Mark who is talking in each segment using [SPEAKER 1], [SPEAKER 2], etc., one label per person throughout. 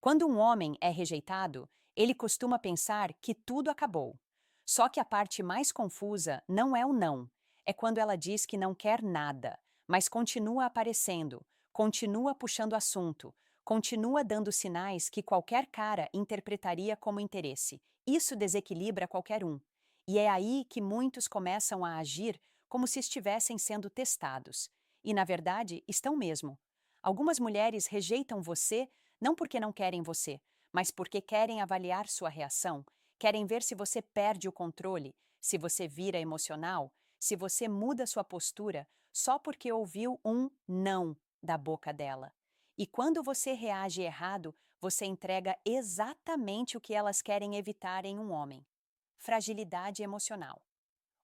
[SPEAKER 1] Quando um homem é rejeitado, ele costuma pensar que tudo acabou. Só que a parte mais confusa não é o não, é quando ela diz que não quer nada, mas continua aparecendo, continua puxando assunto, continua dando sinais que qualquer cara interpretaria como interesse. Isso desequilibra qualquer um. E é aí que muitos começam a agir como se estivessem sendo testados. E, na verdade, estão mesmo. Algumas mulheres rejeitam você não porque não querem você, mas porque querem avaliar sua reação, querem ver se você perde o controle, se você vira emocional, se você muda sua postura só porque ouviu um não da boca dela. E quando você reage errado, você entrega exatamente o que elas querem evitar em um homem: fragilidade emocional.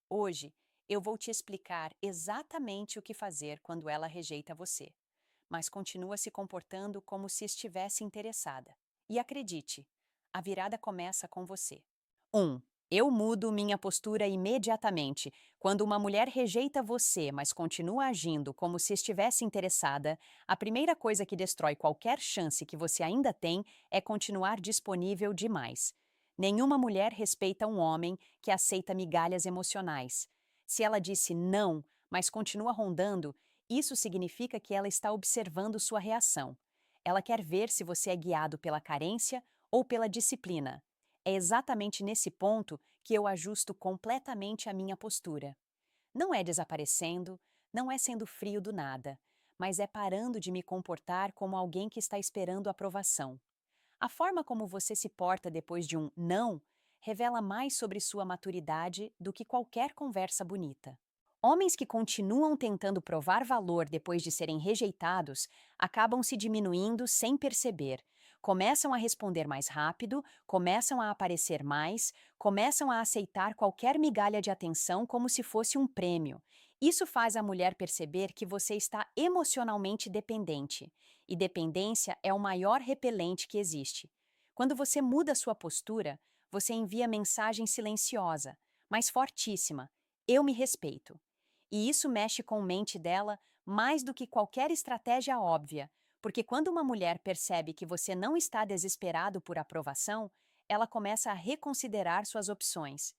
[SPEAKER 1] Hoje, eu vou te explicar exatamente o que fazer quando ela rejeita você, mas continua se comportando como se estivesse interessada. E acredite, a virada começa com você. 1. Eu mudo minha postura imediatamente. Quando uma mulher rejeita você, mas continua agindo como se estivesse interessada, a primeira coisa que destrói qualquer chance que você ainda tem é continuar disponível demais. Nenhuma mulher respeita um homem que aceita migalhas emocionais. Se ela disse não, mas continua rondando, isso significa que ela está observando sua reação. Ela quer ver se você é guiado pela carência ou pela disciplina. É exatamente nesse ponto que eu ajusto completamente a minha postura. Não é desaparecendo, não é sendo frio do nada, mas é parando de me comportar como alguém que está esperando aprovação. A forma como você se porta depois de um não revela mais sobre sua maturidade do que qualquer conversa bonita. Homens que continuam tentando provar valor depois de serem rejeitados acabam se diminuindo sem perceber. Começam a responder mais rápido, começam a aparecer mais, começam a aceitar qualquer migalha de atenção como se fosse um prêmio. Isso faz a mulher perceber que você está emocionalmente dependente. E dependência é o maior repelente que existe. Quando você muda sua postura, você envia mensagem silenciosa, mas fortíssima: eu me respeito. E isso mexe com a mente dela mais do que qualquer estratégia óbvia, porque quando uma mulher percebe que você não está desesperado por aprovação, ela começa a reconsiderar suas opções.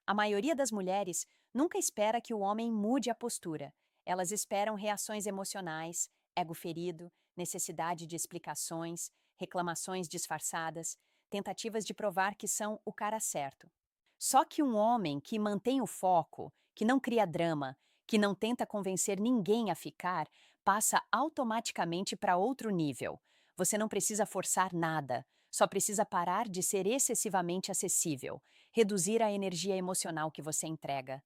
[SPEAKER 1] A maioria das mulheres nunca espera que o homem mude a postura. Elas esperam reações emocionais, ego ferido, necessidade de explicações, reclamações disfarçadas, tentativas de provar que são o cara certo. Só que um homem que mantém o foco, que não cria drama, que não tenta convencer ninguém a ficar, passa automaticamente para outro nível. Você não precisa forçar nada, só precisa parar de ser excessivamente acessível, reduzir a energia emocional que você entrega,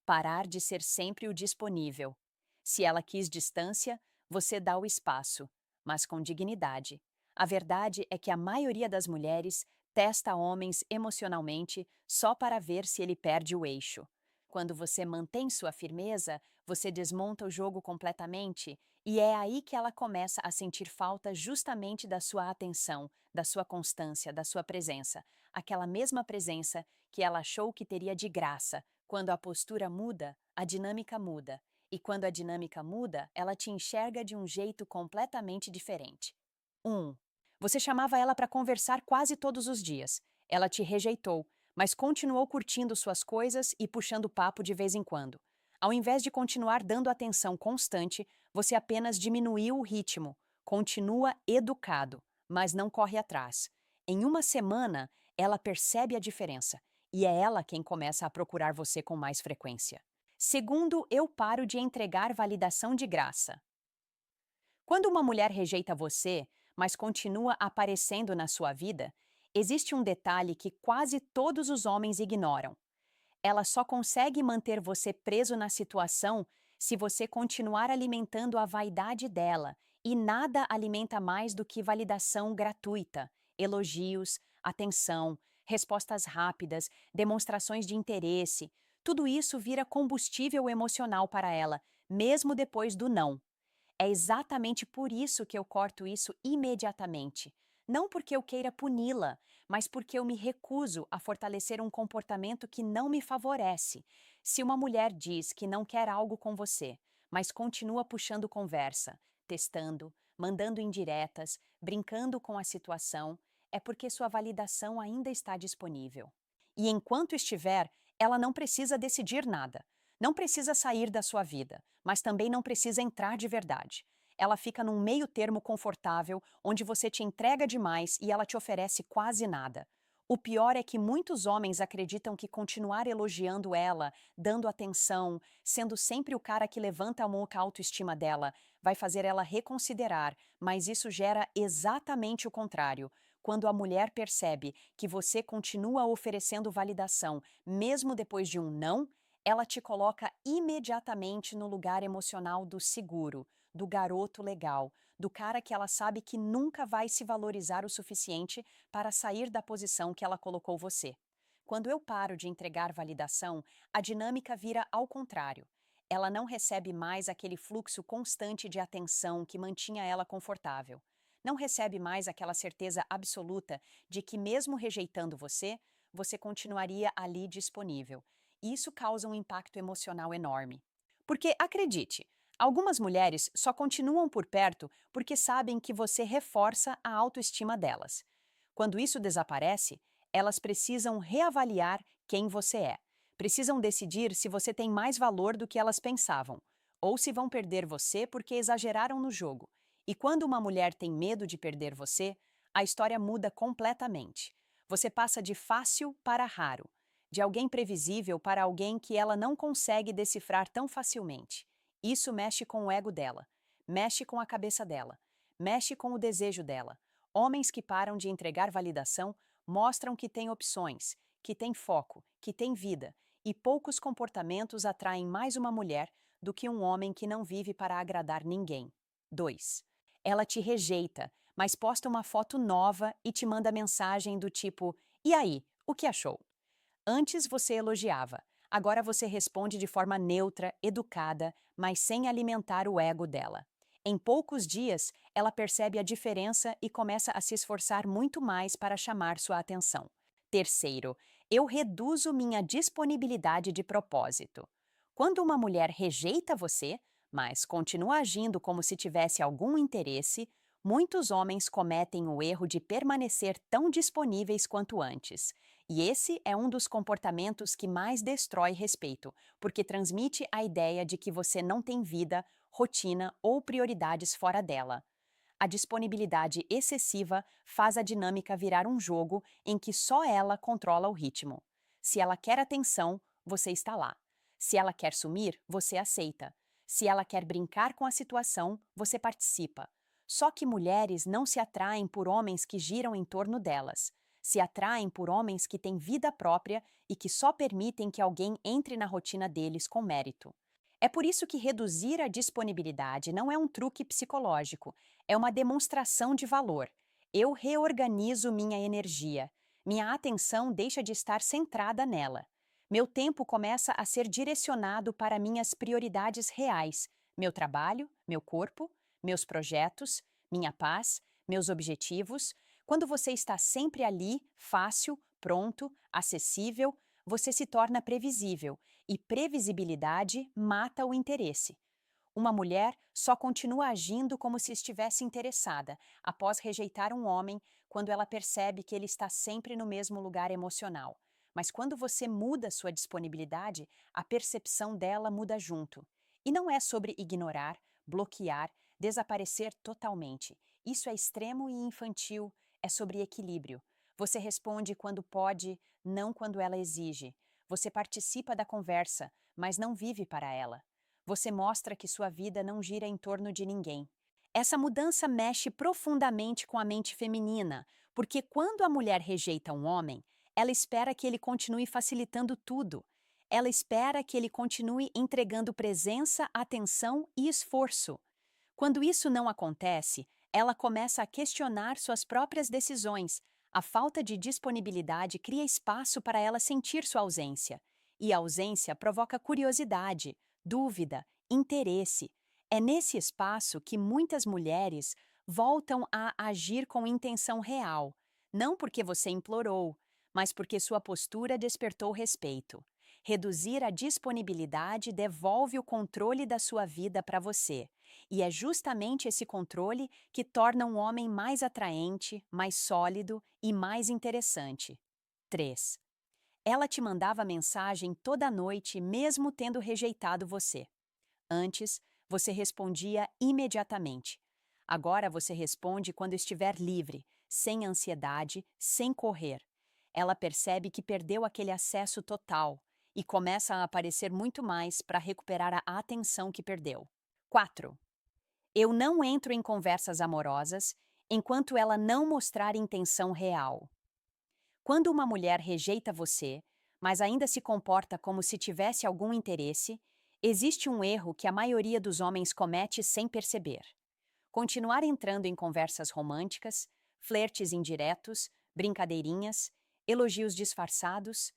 [SPEAKER 1] parar de ser sempre o disponível. Se ela quis distância, você dá o espaço, mas com dignidade. A verdade é que a maioria das mulheres testa homens emocionalmente só para ver se ele perde o eixo. Quando você mantém sua firmeza, você desmonta o jogo completamente e é aí que ela começa a sentir falta justamente da sua atenção, da sua constância, da sua presença. Aquela mesma presença que ela achou que teria de graça. Quando a postura muda, a dinâmica muda. E quando a dinâmica muda, ela te enxerga de um jeito completamente diferente. 1. Você chamava ela para conversar quase todos os dias. Ela te rejeitou, mas continuou curtindo suas coisas e puxando papo de vez em quando. Ao invés de continuar dando atenção constante, você apenas diminuiu o ritmo, continua educado, mas não corre atrás. Em uma semana, ela percebe a diferença e é ela quem começa a procurar você com mais frequência. Segundo, eu paro de entregar validação de graça. Quando uma mulher rejeita você, mas continua aparecendo na sua vida, existe um detalhe que quase todos os homens ignoram. Ela só consegue manter você preso na situação se você continuar alimentando a vaidade dela, e nada alimenta mais do que validação gratuita, elogios, atenção, respostas rápidas, demonstrações de interesse. Tudo isso vira combustível emocional para ela, mesmo depois do não. É exatamente por isso que eu corto isso imediatamente. Não porque eu queira puni-la, mas porque eu me recuso a fortalecer um comportamento que não me favorece. Se uma mulher diz que não quer algo com você, mas continua puxando conversa, testando, mandando indiretas, brincando com a situação, é porque sua validação ainda está disponível. E enquanto estiver, ela não precisa decidir nada. Não precisa sair da sua vida, mas também não precisa entrar de verdade. Ela fica num meio termo confortável, onde você te entrega demais e ela te oferece quase nada. O pior é que muitos homens acreditam que continuar elogiando ela, dando atenção, sendo sempre o cara que levanta a mão com a autoestima dela, vai fazer ela reconsiderar, mas isso gera exatamente o contrário. Quando a mulher percebe que você continua oferecendo validação, mesmo depois de um não, ela te coloca imediatamente no lugar emocional do seguro, do garoto legal, do cara que ela sabe que nunca vai se valorizar o suficiente para sair da posição que ela colocou você. Quando eu paro de entregar validação, a dinâmica vira ao contrário. Ela não recebe mais aquele fluxo constante de atenção que mantinha ela confortável. Não recebe mais aquela certeza absoluta de que, mesmo rejeitando você, você continuaria ali disponível. Isso causa um impacto emocional enorme. Porque, acredite, algumas mulheres só continuam por perto porque sabem que você reforça a autoestima delas. Quando isso desaparece, elas precisam reavaliar quem você é. Precisam decidir se você tem mais valor do que elas pensavam, ou se vão perder você porque exageraram no jogo. E quando uma mulher tem medo de perder você, a história muda completamente. Você passa de fácil para raro, de alguém previsível para alguém que ela não consegue decifrar tão facilmente. Isso mexe com o ego dela, mexe com a cabeça dela, mexe com o desejo dela. Homens que param de entregar validação mostram que têm opções, que têm foco, que têm vida, e poucos comportamentos atraem mais uma mulher do que um homem que não vive para agradar ninguém. 2. Ela te rejeita, mas posta uma foto nova e te manda mensagem do tipo: "E aí, o que achou?" Antes você elogiava, agora você responde de forma neutra, educada, mas sem alimentar o ego dela. Em poucos dias, ela percebe a diferença e começa a se esforçar muito mais para chamar sua atenção. Terceiro, eu reduzo minha disponibilidade de propósito. Quando uma mulher rejeita você, mas continua agindo como se tivesse algum interesse, muitos homens cometem o erro de permanecer tão disponíveis quanto antes. E esse é um dos comportamentos que mais destrói respeito, porque transmite a ideia de que você não tem vida, rotina ou prioridades fora dela. A disponibilidade excessiva faz a dinâmica virar um jogo em que só ela controla o ritmo. Se ela quer atenção, você está lá. Se ela quer sumir, você aceita. Se ela quer brincar com a situação, você participa. Só que mulheres não se atraem por homens que giram em torno delas. Se atraem por homens que têm vida própria e que só permitem que alguém entre na rotina deles com mérito. É por isso que reduzir a disponibilidade não é um truque psicológico, é uma demonstração de valor. Eu reorganizo minha energia. Minha atenção deixa de estar centrada nela. Meu tempo começa a ser direcionado para minhas prioridades reais: meu trabalho, meu corpo, meus projetos, minha paz, meus objetivos. Quando você está sempre ali, fácil, pronto, acessível, você se torna previsível, e previsibilidade mata o interesse. Uma mulher só continua agindo como se estivesse interessada, após rejeitar um homem, quando ela percebe que ele está sempre no mesmo lugar emocional. Mas quando você muda sua disponibilidade, a percepção dela muda junto. E não é sobre ignorar, bloquear, desaparecer totalmente. Isso é extremo e infantil, é sobre equilíbrio. Você responde quando pode, não quando ela exige. Você participa da conversa, mas não vive para ela. Você mostra que sua vida não gira em torno de ninguém. Essa mudança mexe profundamente com a mente feminina, porque quando a mulher rejeita um homem, ela espera que ele continue facilitando tudo. Ela espera que ele continue entregando presença, atenção e esforço. Quando isso não acontece, ela começa a questionar suas próprias decisões. A falta de disponibilidade cria espaço para ela sentir sua ausência. E a ausência provoca curiosidade, dúvida, interesse. É nesse espaço que muitas mulheres voltam a agir com intenção real, não porque você implorou, mas porque sua postura despertou respeito. Reduzir a disponibilidade devolve o controle da sua vida para você. E é justamente esse controle que torna um homem mais atraente, mais sólido e mais interessante. 3. Ela te mandava mensagem toda noite, mesmo tendo rejeitado você. Antes, você respondia imediatamente. Agora você responde quando estiver livre, sem ansiedade, sem correr. Ela percebe que perdeu aquele acesso total e começa a aparecer muito mais para recuperar a atenção que perdeu. 4. Eu não entro em conversas amorosas enquanto ela não mostrar intenção real. Quando uma mulher rejeita você, mas ainda se comporta como se tivesse algum interesse, existe um erro que a maioria dos homens comete sem perceber. Continuar entrando em conversas românticas, flertes indiretos, brincadeirinhas, elogios disfarçados,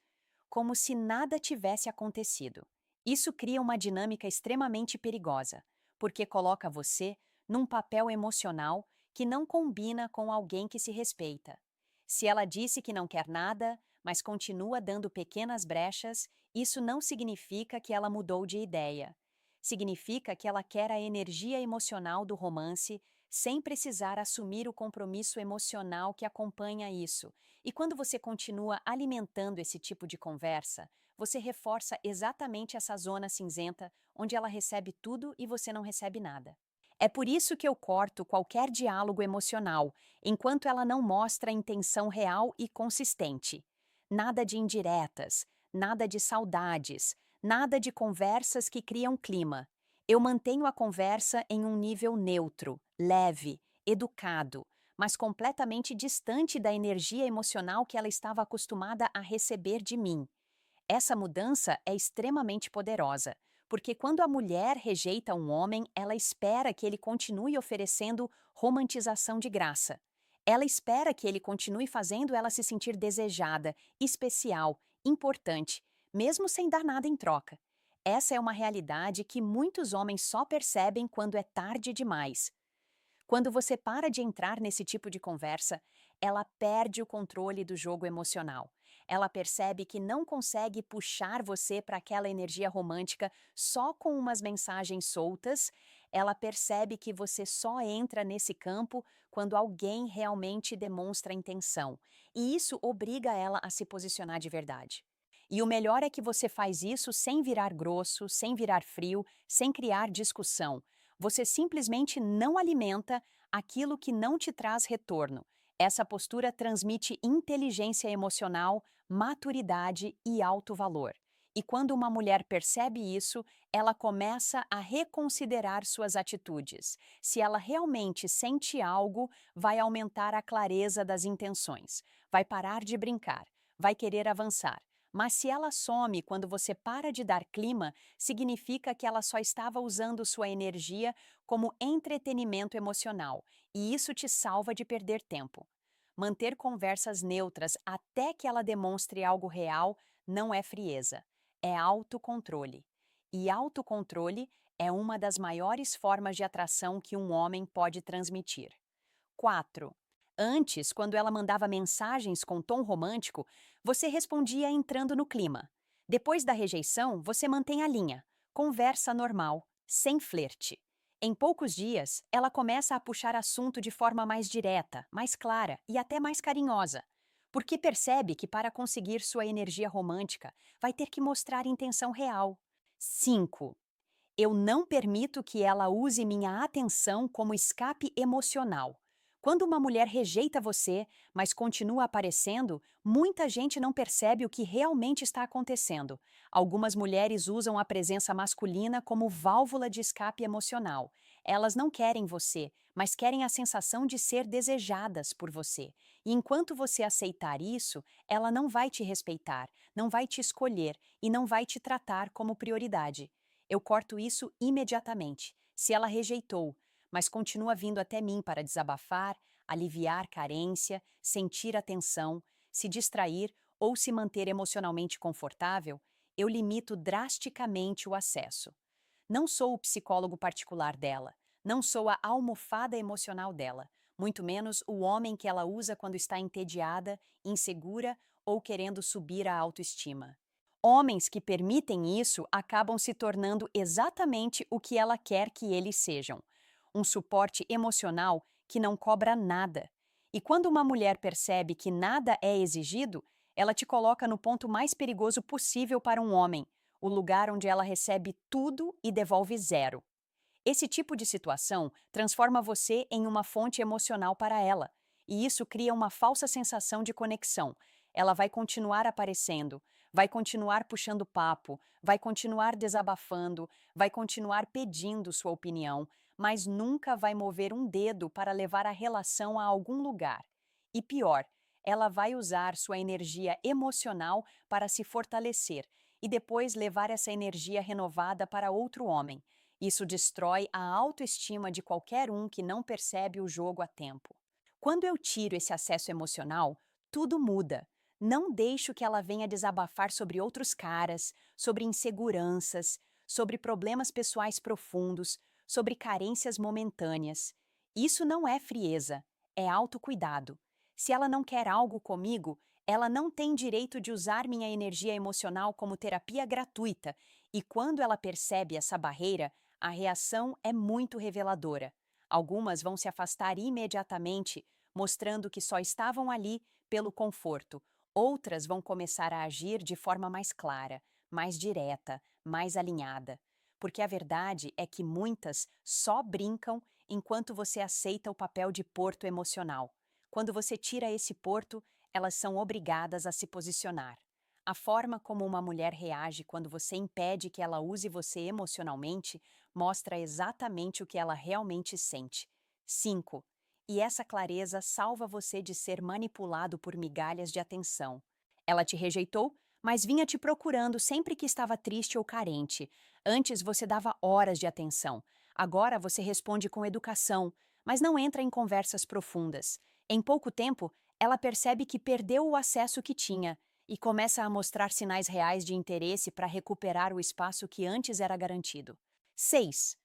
[SPEAKER 1] como se nada tivesse acontecido. Isso cria uma dinâmica extremamente perigosa, porque coloca você num papel emocional que não combina com alguém que se respeita. Se ela disse que não quer nada, mas continua dando pequenas brechas, isso não significa que ela mudou de ideia. Significa que ela quer a energia emocional do romance sem precisar assumir o compromisso emocional que acompanha isso. E quando você continua alimentando esse tipo de conversa, você reforça exatamente essa zona cinzenta onde ela recebe tudo e você não recebe nada. É por isso que eu corto qualquer diálogo emocional, enquanto ela não mostra intenção real e consistente. Nada de indiretas, nada de saudades, nada de conversas que criam clima. Eu mantenho a conversa em um nível neutro, leve, educado, mas completamente distante da energia emocional que ela estava acostumada a receber de mim. Essa mudança é extremamente poderosa, porque quando a mulher rejeita um homem, ela espera que ele continue oferecendo romantização de graça. Ela espera que ele continue fazendo ela se sentir desejada, especial, importante, mesmo sem dar nada em troca. Essa é uma realidade que muitos homens só percebem quando é tarde demais. Quando você para de entrar nesse tipo de conversa, ela perde o controle do jogo emocional. Ela percebe que não consegue puxar você para aquela energia romântica só com umas mensagens soltas. Ela percebe que você só entra nesse campo quando alguém realmente demonstra intenção. E isso obriga ela a se posicionar de verdade. E o melhor é que você faz isso sem virar grosso, sem virar frio, sem criar discussão. Você simplesmente não alimenta aquilo que não te traz retorno. Essa postura transmite inteligência emocional, maturidade e alto valor. E quando uma mulher percebe isso, ela começa a reconsiderar suas atitudes. Se ela realmente sente algo, vai aumentar a clareza das intenções, vai parar de brincar, vai querer avançar. Mas se ela some quando você para de dar clima, significa que ela só estava usando sua energia como entretenimento emocional, e isso te salva de perder tempo. Manter conversas neutras até que ela demonstre algo real não é frieza, é autocontrole. E autocontrole é uma das maiores formas de atração que um homem pode transmitir. 4. Antes, quando ela mandava mensagens com tom romântico, você respondia entrando no clima. Depois da rejeição, você mantém a linha. Conversa normal, sem flerte. Em poucos dias, ela começa a puxar assunto de forma mais direta, mais clara e até mais carinhosa. Porque percebe que para conseguir sua energia romântica, vai ter que mostrar intenção real. 5. Eu não permito que ela use minha atenção como escape emocional. Quando uma mulher rejeita você, mas continua aparecendo, muita gente não percebe o que realmente está acontecendo. Algumas mulheres usam a presença masculina como válvula de escape emocional. Elas não querem você, mas querem a sensação de ser desejadas por você. E enquanto você aceitar isso, ela não vai te respeitar, não vai te escolher e não vai te tratar como prioridade. Eu corto isso imediatamente. Se ela rejeitou, mas continua vindo até mim para desabafar, aliviar carência, sentir atenção, se distrair ou se manter emocionalmente confortável, eu limito drasticamente o acesso. Não sou o psicólogo particular dela, não sou a almofada emocional dela, muito menos o homem que ela usa quando está entediada, insegura ou querendo subir a autoestima. Homens que permitem isso acabam se tornando exatamente o que ela quer que eles sejam. um suporte emocional que não cobra nada. E quando uma mulher percebe que nada é exigido, ela te coloca no ponto mais perigoso possível para um homem, o lugar onde ela recebe tudo e devolve zero. Esse tipo de situação transforma você em uma fonte emocional para ela, e isso cria uma falsa sensação de conexão. Ela vai continuar aparecendo, vai continuar puxando papo, vai continuar desabafando, vai continuar pedindo sua opinião, mas nunca vai mover um dedo para levar a relação a algum lugar. E pior, ela vai usar sua energia emocional para se fortalecer e depois levar essa energia renovada para outro homem. Isso destrói a autoestima de qualquer um que não percebe o jogo a tempo. Quando eu tiro esse acesso emocional, tudo muda. Não deixo que ela venha desabafar sobre outros caras, sobre inseguranças, sobre problemas pessoais profundos, sobre carências momentâneas. Isso não é frieza, é autocuidado. Se ela não quer algo comigo, ela não tem direito de usar minha energia emocional como terapia gratuita, e quando ela percebe essa barreira, a reação é muito reveladora. Algumas vão se afastar imediatamente, mostrando que só estavam ali pelo conforto. Outras vão começar a agir de forma mais clara, mais direta, mais alinhada. Porque a verdade é que muitas só brincam enquanto você aceita o papel de porto emocional. Quando você tira esse porto, elas são obrigadas a se posicionar. A forma como uma mulher reage quando você impede que ela use você emocionalmente mostra exatamente o que ela realmente sente. 5. E essa clareza salva você de ser manipulado por migalhas de atenção. Ela te rejeitou, mas vinha te procurando sempre que estava triste ou carente. Antes você dava horas de atenção. Agora você responde com educação, mas não entra em conversas profundas. Em pouco tempo, ela percebe que perdeu o acesso que tinha e começa a mostrar sinais reais de interesse para recuperar o espaço que antes era garantido. 6.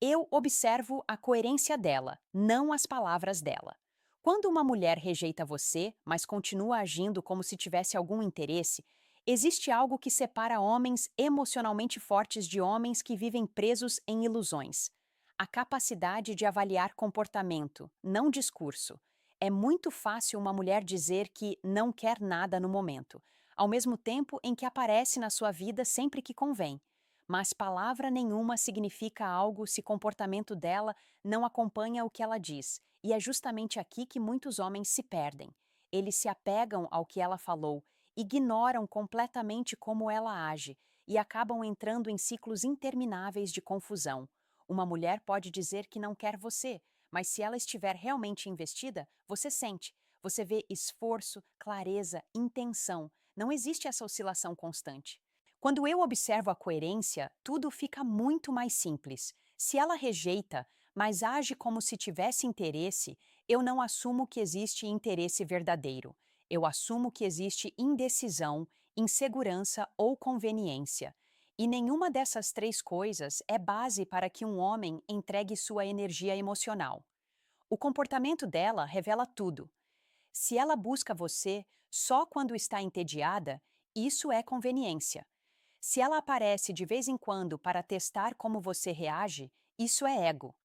[SPEAKER 1] Eu observo a coerência dela, não as palavras dela. Quando uma mulher rejeita você, mas continua agindo como se tivesse algum interesse, existe algo que separa homens emocionalmente fortes de homens que vivem presos em ilusões. A capacidade de avaliar comportamento, não discurso. É muito fácil uma mulher dizer que não quer nada no momento, ao mesmo tempo em que aparece na sua vida sempre que convém. Mas palavra nenhuma significa algo se o comportamento dela não acompanha o que ela diz, e é justamente aqui que muitos homens se perdem. Eles se apegam ao que ela falou, ignoram completamente como ela age e acabam entrando em ciclos intermináveis de confusão. Uma mulher pode dizer que não quer você, mas se ela estiver realmente investida, você sente. Você vê esforço, clareza, intenção. Não existe essa oscilação constante. Quando eu observo a coerência, tudo fica muito mais simples. Se ela rejeita, mas age como se tivesse interesse, eu não assumo que existe interesse verdadeiro. Eu assumo que existe indecisão, insegurança ou conveniência. E nenhuma dessas três coisas é base para que um homem entregue sua energia emocional. O comportamento dela revela tudo. Se ela busca você só quando está entediada, isso é conveniência. Se ela aparece de vez em quando para testar como você reage, isso é ego.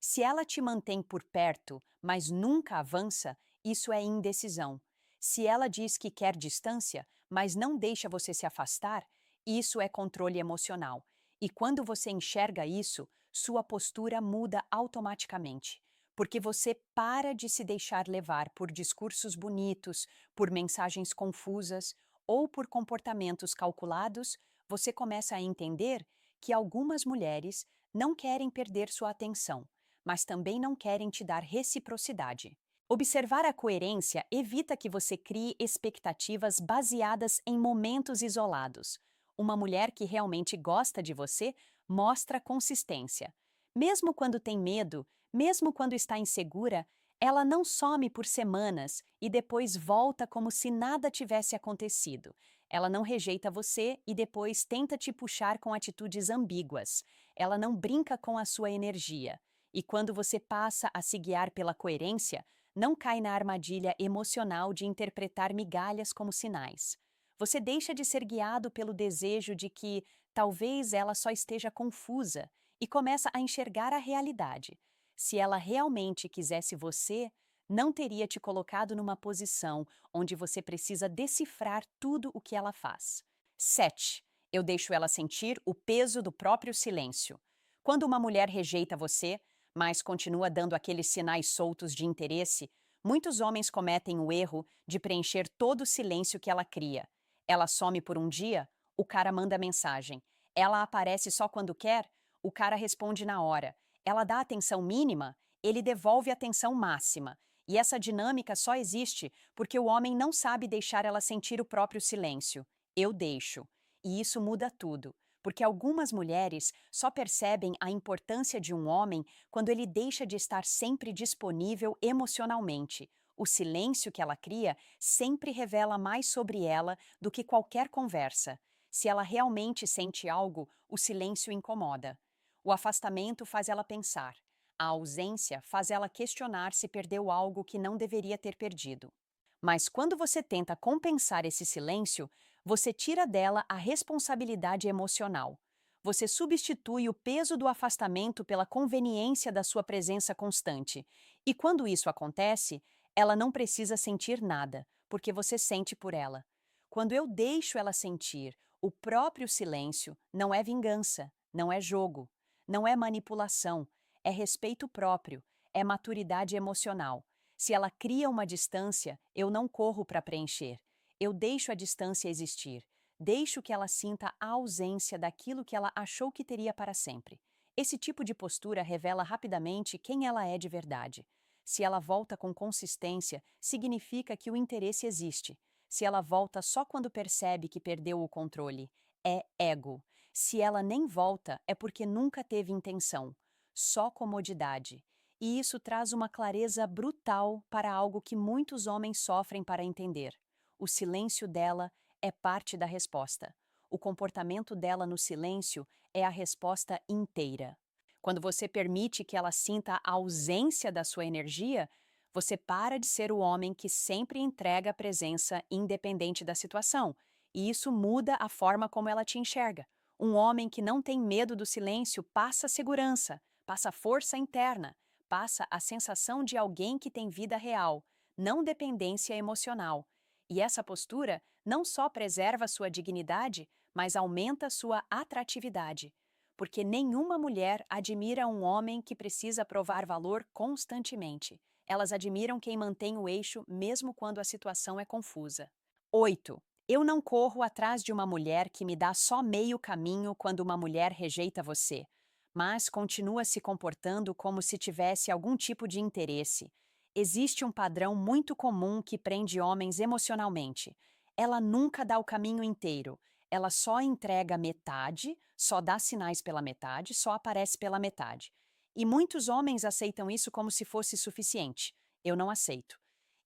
[SPEAKER 1] Se ela te mantém por perto, mas nunca avança, isso é indecisão. Se ela diz que quer distância, mas não deixa você se afastar, isso é controle emocional. E quando você enxerga isso, sua postura muda automaticamente. Porque você para de se deixar levar por discursos bonitos, por mensagens confusas ou por comportamentos calculados, você começa a entender que algumas mulheres não querem perder sua atenção, mas também não querem te dar reciprocidade. Observar a coerência evita que você crie expectativas baseadas em momentos isolados. Uma mulher que realmente gosta de você mostra consistência. Mesmo quando tem medo, mesmo quando está insegura, ela não some por semanas e depois volta como se nada tivesse acontecido. Ela não rejeita você e depois tenta te puxar com atitudes ambíguas. Ela não brinca com a sua energia. E quando você passa a se guiar pela coerência, não cai na armadilha emocional de interpretar migalhas como sinais. Você deixa de ser guiado pelo desejo de que talvez ela só esteja confusa e começa a enxergar a realidade. Se ela realmente quisesse você, não teria te colocado numa posição onde você precisa decifrar tudo o que ela faz. 7. Eu deixo ela sentir o peso do próprio silêncio. Quando uma mulher rejeita você, mas continua dando aqueles sinais soltos de interesse, muitos homens cometem o erro de preencher todo o silêncio que ela cria. Ela some por um dia, o cara manda mensagem. Ela aparece só quando quer, o cara responde na hora. Ela dá atenção mínima, ele devolve atenção máxima. E essa dinâmica só existe porque o homem não sabe deixar ela sentir o próprio silêncio. Eu deixo. E isso muda tudo, porque algumas mulheres só percebem a importância de um homem quando ele deixa de estar sempre disponível emocionalmente. O silêncio que ela cria sempre revela mais sobre ela do que qualquer conversa. Se ela realmente sente algo, o silêncio incomoda. O afastamento faz ela pensar. A ausência faz ela questionar se perdeu algo que não deveria ter perdido. Mas quando você tenta compensar esse silêncio, você tira dela a responsabilidade emocional. Você substitui o peso do afastamento pela conveniência da sua presença constante. E quando isso acontece, ela não precisa sentir nada, porque você sente por ela. Quando eu deixo ela sentir o próprio silêncio, não é vingança, não é jogo, não é manipulação, é respeito próprio, é maturidade emocional. Se ela cria uma distância, eu não corro para preencher. Eu deixo a distância existir. Deixo que ela sinta a ausência daquilo que ela achou que teria para sempre. Esse tipo de postura revela rapidamente quem ela é de verdade. Se ela volta com consistência, significa que o interesse existe. Se ela volta só quando percebe que perdeu o controle, é ego. Se ela nem volta, é porque nunca teve intenção. Só comodidade. E isso traz uma clareza brutal para algo que muitos homens sofrem para entender. O silêncio dela é parte da resposta. O comportamento dela no silêncio é a resposta inteira. Quando você permite que ela sinta a ausência da sua energia, você para de ser o homem que sempre entrega a presença independente da situação. E isso muda a forma como ela te enxerga. Um homem que não tem medo do silêncio passa segurança, passa força interna, passa a sensação de alguém que tem vida real, não dependência emocional. E essa postura não só preserva sua dignidade, mas aumenta sua atratividade. Porque nenhuma mulher admira um homem que precisa provar valor constantemente. Elas admiram quem mantém o eixo mesmo quando a situação é confusa. 8. Eu não corro atrás de uma mulher que me dá só meio caminho quando uma mulher rejeita você, mas continua se comportando como se tivesse algum tipo de interesse. Existe um padrão muito comum que prende homens emocionalmente. Ela nunca dá o caminho inteiro. Ela só entrega metade, só dá sinais pela metade, só aparece pela metade. E muitos homens aceitam isso como se fosse suficiente. Eu não aceito.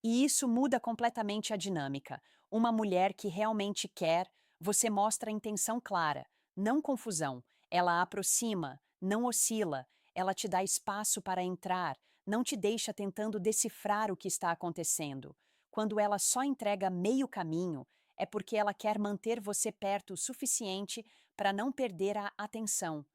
[SPEAKER 1] E isso muda completamente a dinâmica. Uma mulher que realmente quer, você mostra a intenção clara, não confusão. Ela aproxima, não oscila. Ela te dá espaço para entrar, não te deixa tentando decifrar o que está acontecendo. Quando ela só entrega meio caminho, é porque ela quer manter você perto o suficiente para não perder a atenção,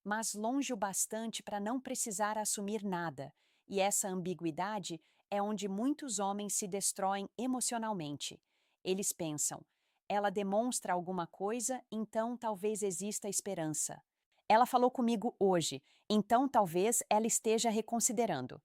[SPEAKER 1] mas longe o bastante para não precisar assumir nada. E essa ambiguidade é onde muitos homens se destroem emocionalmente. Eles pensam: ela demonstra alguma coisa, então talvez exista esperança. Ela falou comigo hoje, então talvez ela esteja reconsiderando.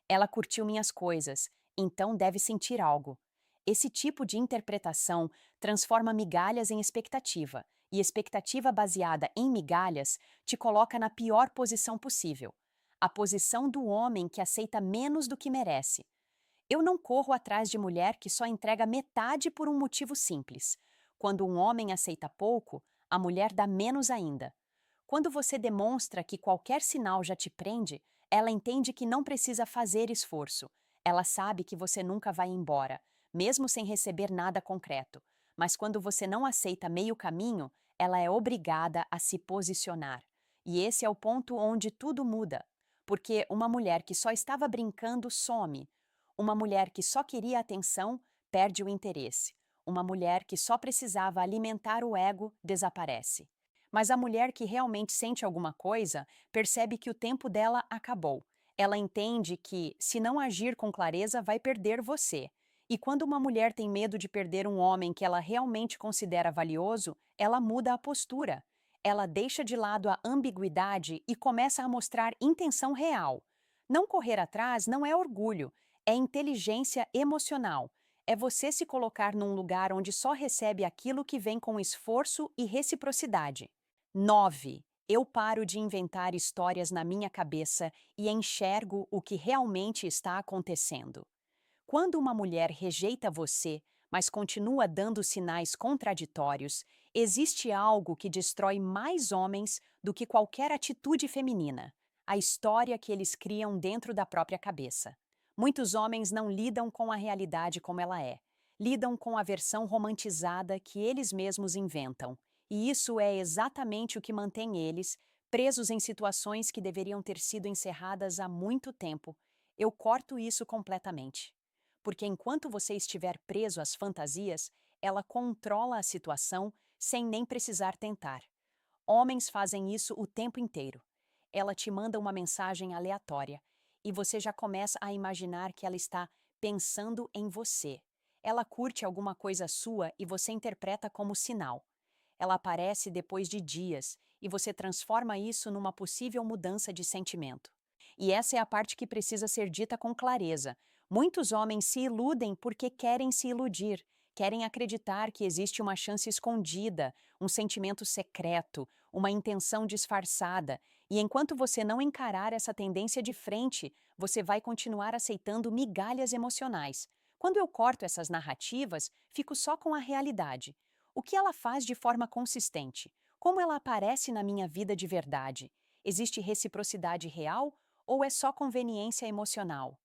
[SPEAKER 1] Ela curtiu minhas coisas, então deve sentir algo. Esse tipo de interpretação transforma migalhas em expectativa, e expectativa baseada em migalhas te coloca na pior posição possível, a posição do homem que aceita menos do que merece. Eu não corro atrás de mulher que só entrega metade por um motivo simples. Quando um homem aceita pouco, a mulher dá menos ainda. Quando você demonstra que qualquer sinal já te prende, ela entende que não precisa fazer esforço. Ela sabe que você nunca vai embora, mesmo sem receber nada concreto. Mas quando você não aceita meio caminho, ela é obrigada a se posicionar. E esse é o ponto onde tudo muda. Porque uma mulher que só estava brincando some. Uma mulher que só queria atenção perde o interesse. Uma mulher que só precisava alimentar o ego desaparece. Mas a mulher que realmente sente alguma coisa percebe que o tempo dela acabou. Ela entende que, se não agir com clareza, vai perder você. E quando uma mulher tem medo de perder um homem que ela realmente considera valioso, ela muda a postura. Ela deixa de lado a ambiguidade e começa a mostrar intenção real. Não correr atrás não é orgulho, é inteligência emocional. É você se colocar num lugar onde só recebe aquilo que vem com esforço e reciprocidade. 9. Eu paro de inventar histórias na minha cabeça e enxergo o que realmente está acontecendo. Quando uma mulher rejeita você, mas continua dando sinais contraditórios, existe algo que destrói mais homens do que qualquer atitude feminina: a história que eles criam dentro da própria cabeça. Muitos homens não lidam com a realidade como ela é, lidam com a versão romantizada que eles mesmos inventam. E isso é exatamente o que mantém eles presos em situações que deveriam ter sido encerradas há muito tempo. Eu corto isso completamente. Porque enquanto você estiver preso às fantasias, ela controla a situação sem nem precisar tentar. Homens fazem isso o tempo inteiro. Ela te manda uma mensagem aleatória e você já começa a imaginar que ela está pensando em você. Ela curte alguma coisa sua e você interpreta como sinal. Ela aparece depois de dias e você transforma isso numa possível mudança de sentimento. E essa é a parte que precisa ser dita com clareza. Muitos homens se iludem porque querem se iludir, querem acreditar que existe uma chance escondida, um sentimento secreto, uma intenção disfarçada, e enquanto você não encarar essa tendência de frente, você vai continuar aceitando migalhas emocionais. Quando eu corto essas narrativas, fico só com a realidade. O que ela faz de forma consistente? Como ela aparece na minha vida de verdade? Existe reciprocidade real ou é só conveniência emocional?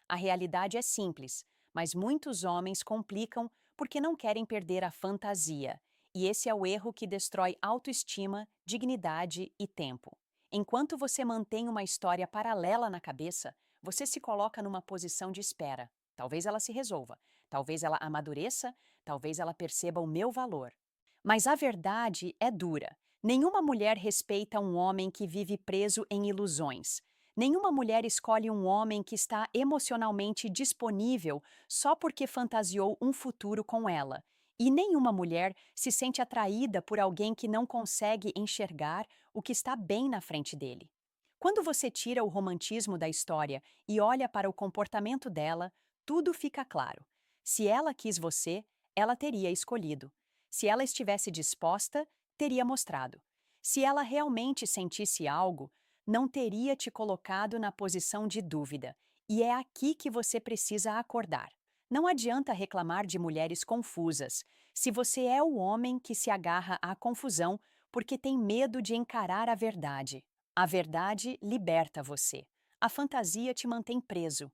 [SPEAKER 1] A realidade é simples, mas muitos homens complicam porque não querem perder a fantasia. E esse é o erro que destrói autoestima, dignidade e tempo. Enquanto você mantém uma história paralela na cabeça, você se coloca numa posição de espera. Talvez ela se resolva, talvez ela amadureça, talvez ela perceba o meu valor. Mas a verdade é dura. Nenhuma mulher respeita um homem que vive preso em ilusões. Nenhuma mulher escolhe um homem que está emocionalmente disponível só porque fantasiou um futuro com ela. E nenhuma mulher se sente atraída por alguém que não consegue enxergar o que está bem na frente dele. Quando você tira o romantismo da história e olha para o comportamento dela, tudo fica claro. Se ela quis você, ela teria escolhido. Se ela estivesse disposta, teria mostrado. Se ela realmente sentisse algo, não teria te colocado na posição de dúvida. E é aqui que você precisa acordar. Não adianta reclamar de mulheres confusas, se você é o homem que se agarra à confusão porque tem medo de encarar a verdade. A verdade liberta você. A fantasia te mantém preso.